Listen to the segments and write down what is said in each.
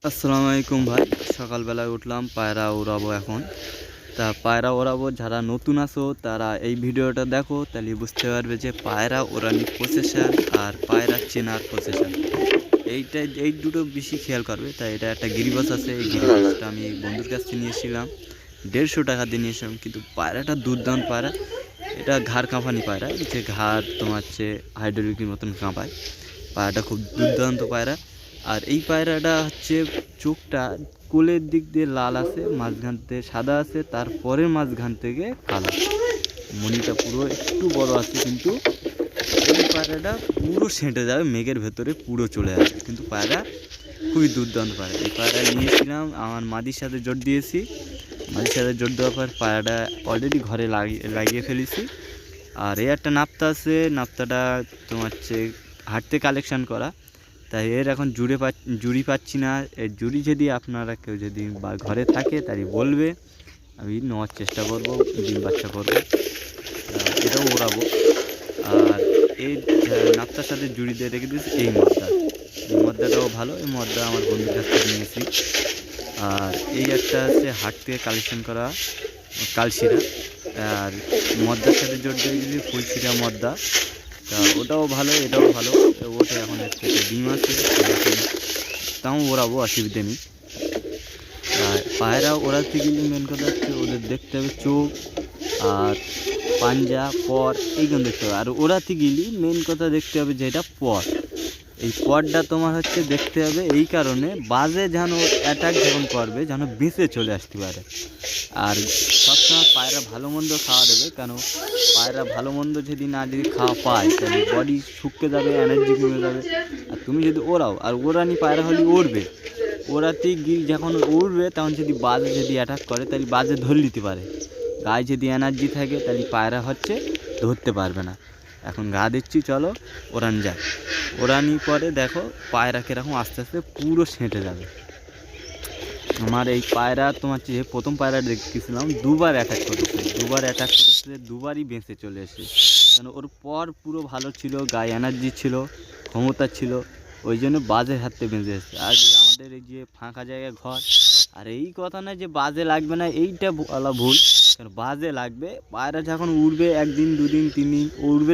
আসসালামু আলাইকুম ভাই। সকালবেলায় উঠলাম, পায়রা ওড়াবো এখন। তা পায়রা ওড়াবো, যারা নতুন আছো তারা এই ভিডিওটা দেখো, তাহলে বুঝতে পারবে যে পায়রা ওড়ানির প্রসেসর আর পায়রা চেনার প্রসেসর এই দুটো বেশি খেয়াল করবে। তাই এটা একটা গিরিবাস আছে, এই গিরিবাসটা আমি বন্ধুর কাছ থেকে নিয়েছিলাম, 150 টাকা দিয়ে নিয়েছিলাম। কিন্তু পায়রাটা দুর্দান্ত পায়রা, এটা ঘাড় কাঁপানি পায়রা, যে ঘাড় তোমার হচ্ছে হাইড্রোলিকের মতন কাঁপায়। পায়রাটা খুব দুর্দান্ত পায়রা। আর এই পায়রাটা হচ্ছে চোখটা কোলের দিক দিয়ে লাল আছে, মাঝখান থেকে সাদা আছে, তারপরে মাঝখান থেকে কালো, মনিটা পুরো একটু বড় আছে। কিন্তু এই পায়রাটা পুরো সেঁটে যাবে, মেঘের ভেতরে পুরো চলে আসবে। কিন্তু পায়রা খুবই দুর্দান্ত পায়রা। এই পায়রা নিয়েছিলাম, আমার মাদির সাথে জোট দিয়েছি। মাদির সাথে জোট দেওয়ার পর পায়রাটা অলরেডি ঘরে লাগিয়ে ফেলেছি। আর এই একটা নাপ্তা আছে, নাপ্তাটা তোমার হচ্ছে হাঁটতে কালেকশান করা। তাই এর এখন জুড়ি পাচ্ছি না। এর জুড়ি যদি আপনারা কেউ যদি বা ঘরে থাকে তাই বলবে, আমি নেওয়ার চেষ্টা করব, ডিম বাচ্চা করবো, এটাও ওড়াবো। আর এই নাপ্তার সাথে জুড়ি দিয়ে রেখে দিয়েছি এই মদ্দাটাও ভালো। এই মদ্দা আমার বন্ধুর কাছ থেকে নিয়েছি। আর এই একটা আছে হাট থেকে কালেকশন করা কালশিরা, আর মদ্দার সাথে জোর দিয়ে দিয়েছি ফুলশিরা মদ্দা। তা ওটাও ভালো, এটাও ভালো। ওটা এখন একটা ডিম আছে, তাও ওড়াবো, অসুবিধে নেই। আর পায়রা ওড়াতে গেলে মেন কথা হচ্ছে ওদের দেখতে হবে চোখ আর পাঞ্জা, পর, এইগুলো দেখতে হবে। আর ওড়াতে গেলে মেন কথা দেখতে হবে যেটা পর, এই পরটা তোমার হচ্ছে দেখতে হবে এই কারণে, বাজে যেন অ্যাটাক যখন করবে যেন বেঁচে চলে আসতে পারে। আর সবসময় পায়রা ভালো মন্দ খাওয়া দেবে, কেন পায়রা ভালো মন্দ যদি খাওয়া পায় তাহলে বডি শুকিয়ে যাবে, এনার্জি কমে যাবে। আর তুমি যদি ওড়াও, আর ওড়ানি পায়রা হলে উড়বে, ওড়াতে গিয়ে যখন উড়বে তখন যদি বাজে যদি অ্যাটাক করে তাহলে বাজে ধরে নিতে পারে। গায়ে যদি এনার্জি থাকে তাহলে পায়রা হচ্ছে ধরতে পারবে না। এখন গা দিচ্ছি, চলো ওড়ান যায়। ওড়ানি পরে দেখো পায়রা কীরকম আস্তে আস্তে পুরো সেঁটে যাবে। আমার এই পায়রা তোমার যে প্রথম পায়রা দেখতেছিলাম দুবার অ্যাটাক করেছে, দুবারই বেঁচে চলে এসে। কেন ওর পর পুরো ভালো ছিল, গায়ে এনার্জি ছিল, ক্ষমতা ছিল, ওই জন্য বাজের হাত থেকে বেঁচে এসেছে। আর আমাদের এই যে ফাঁকা জায়গায় ঘর, আর এই কথা না যে বাজে লাগবে না, এইটা বলা ভুল। কারণ বাজে লাগবে, পায়রা যখন উড়বে 1 দিন 2 দিন 3 দিন উড়বে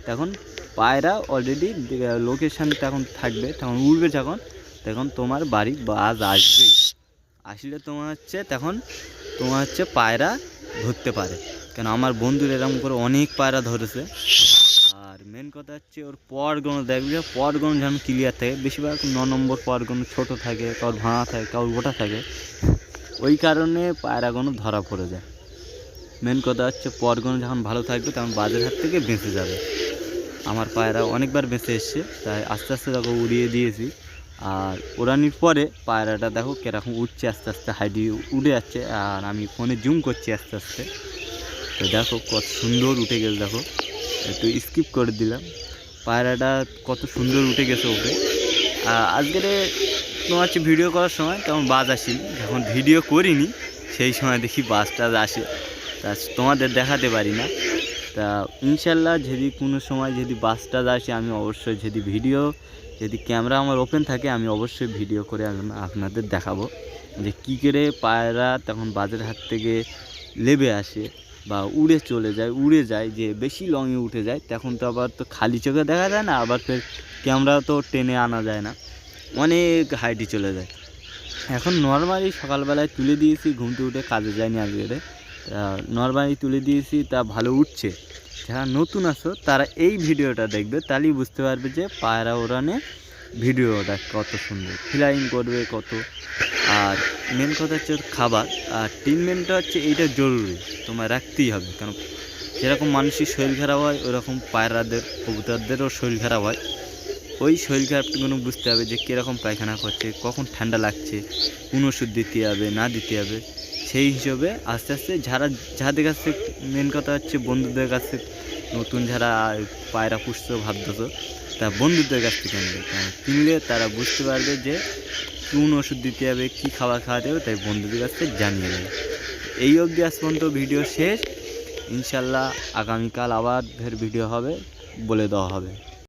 তখন পায়রা অলরেডি লোকেশান তখন থাকবে, তখন উড়বে তখন তোমার বাড়ি বাজ আসবেই। আসলে তখন তোমার হচ্ছে পায়রা ধরতে পারে। কেন আমার বন্ধুর এরকম করে অনেক পায়রা ধরেছে। আর মেন কথা হচ্ছে ওর পরগুলো দেখবে, পরগুলো যেন ক্লিয়ার থাকে। বেশিরভাগ 9 নম্বর পরগুলো ছোটো থাকে, কারোর ভাঙা থাকে, কারোর গোটা থাকে, ওই কারণে পায়রাগুলো ধরা পড়ে যায়। মেন কথা হচ্ছে পরগুলো যখন ভালো থাকবে তখন বাজের হাত থেকে বেঁচে যাবে। আমার পায়রা অনেকবার বেঁচে এসছে, তাই আস্তে আস্তে দেখো উড়িয়ে দিয়েছি। আর ওড়ানির পরে পায়রাটা দেখো কীরকম উঠছে, আস্তে আস্তে হাইডি উড়ে যাচ্ছে। আর আমি ফোনে জুম করছি আস্তে আস্তে, তো দেখো কত সুন্দর উঠে গেছে। দেখো একটু স্কিপ করে দিলাম, পায়রাটা কত সুন্দর উঠে গেছে ওকে। আজকের তোমার হচ্ছে ভিডিও করার সময় তেমন বাজ আসেনি, যখন ভিডিও করিনি সেই সময় দেখি বাজটা আসে, তা তোমাদের দেখাতে পারি না। তা ইনশাল্লাহ যদি কোনো সময় যদি বাসটা আসে, আমি অবশ্যই যদি ক্যামেরা আমার ওপেন থাকে আমি অবশ্যই ভিডিও করে আপনাদের দেখাবো যে কী করে পায়রা তখন বাজের হাত থেকে লেবে আসে বা উড়ে যায় যে বেশি লংয়ে উঠে যায়। তখন তো আবার তো খালি চোখে দেখা যায় না, আবার ফের ক্যামেরা তো টেনে আনা যায় না, অনেক হাইটে চলে যায়। এখন নর্মালি সকালবেলায় তুলে দিয়েছি, ঘুমতে উঠে কাজে যায়নি আজকে, নর্মালি তুলে দিয়েছি, তা ভালো উঠছে। যারা নতুন আছো তারা এই ভিডিওটা দেখবে, তাহলেই বুঝতে পারবে যে পায়রা ওড়ানে ভিডিওটা কত সুন্দর, ফ্লাইং করবে কত। আর মেন কথা হচ্ছে খাবার আর ট্রিটমেন্টটা হচ্ছে এইটা জরুরি, তোমার রাখতেই হবে। কারণ যেরকম মানুষের শরীর খারাপ হয় ওরকম পায়রাদের কবুতরদেরও শরীর খারাপ হয়। ওই শরীর খারাপটাগুলো বুঝতে হবে যে কীরকম পায়খানা করছে, কখন ঠান্ডা লাগছে, কোন ওষুধ দিতে হবে না দিতে হবে। সেই হিসেবে আস্তে আস্তে যাদের কাছে, মেন কথা হচ্ছে বন্ধুদের কাছে, নতুন যারা পায়রা পুষতে ভাবতেছো তা বন্ধুদের কাছ থেকে কিনলে তারা বুঝতে পারবে যে কোন ওষুধ দিতে হবে, কী খাবার খাওয়াতে হবে, তাই বন্ধুদের কাছ থেকে জানিয়ে দেবে। এই অবধি আজ পর্যন্ত ভিডিও শেষ। ইনশাল্লাহ আগামীকাল আবার ফের ভিডিও হবে, বলে দেওয়া হবে।